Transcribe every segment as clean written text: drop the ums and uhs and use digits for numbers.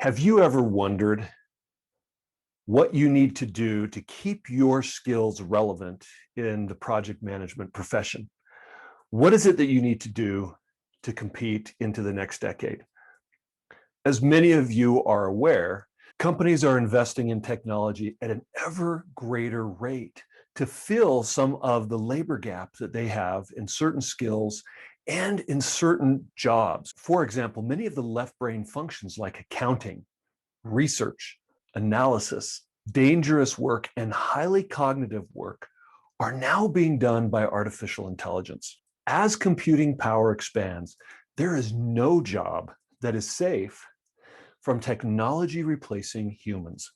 Have you ever wondered what you need to do to keep your skills relevant in the project management profession? What is it that you need to do to compete into the next decade? As many of you are aware, companies are investing in technology at an ever greater rate to fill some of the labor gaps that they have in certain skills and in certain jobs. For example, many of the left brain functions like accounting, research, analysis, dangerous work, and highly cognitive work are now being done by artificial intelligence. As computing power expands, there is no job that is safe from technology replacing humans.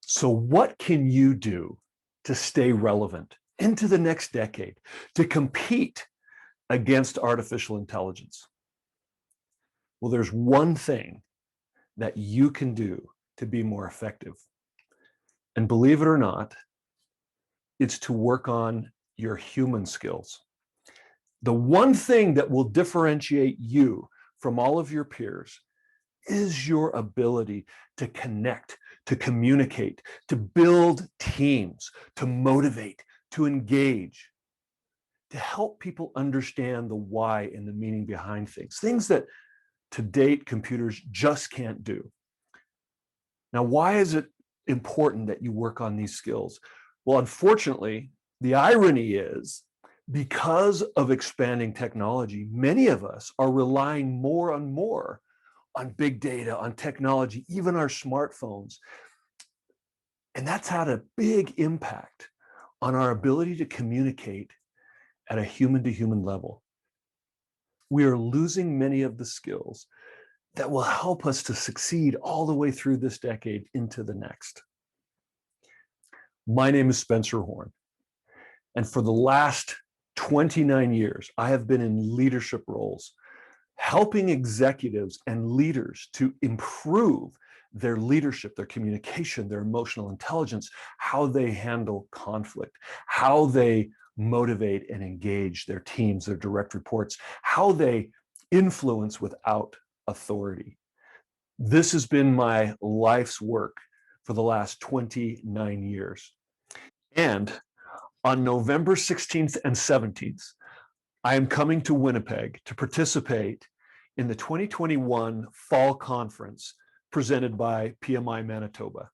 So what can you do to stay relevant into the next decade, to compete against artificial intelligence? Well, there's one thing that you can do to be more effective. And believe it or not, it's to work on your human skills. The one thing that will differentiate you from all of your peers is your ability to connect, to communicate, to build teams, to motivate, to engage, to help people understand the why and the meaning behind things that to date computers just can't do. Now, why is it important that you work on these skills? Well, unfortunately, the irony is because of expanding technology, many of us are relying more and more on big data, on technology, even our smartphones. And that's had a big impact on our ability to communicate at a human-to-human level. We are losing many of the skills that will help us to succeed all the way through this decade into the next. My name is Spencer Horn, and for the last 29 years, I have been in leadership roles, helping executives and leaders to improve their leadership, their communication, their emotional intelligence, how they handle conflict, how they motivate and engage their teams, their direct reports, how they influence without authority. This has been my life's work for the last 29 years. And on November 16th and 17th, I am coming to Winnipeg to participate in the 2021 Fall Conference presented by PMI Manitoba.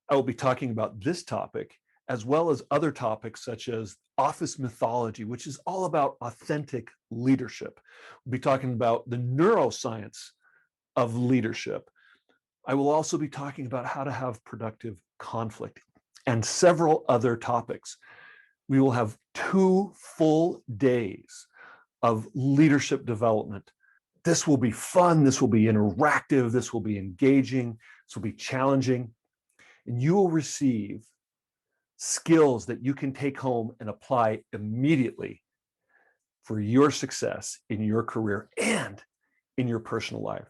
I will be talking about this topic as well as other topics such as office mythology, which is all about authentic leadership. We'll be talking about the neuroscience of leadership. I will also be talking about how to have productive conflict and several other topics. We will have 2 full days of leadership development. This will be fun, this will be interactive, this will be engaging, this will be challenging, and you will receive skills that you can take home and apply immediately for your success in your career and in your personal life.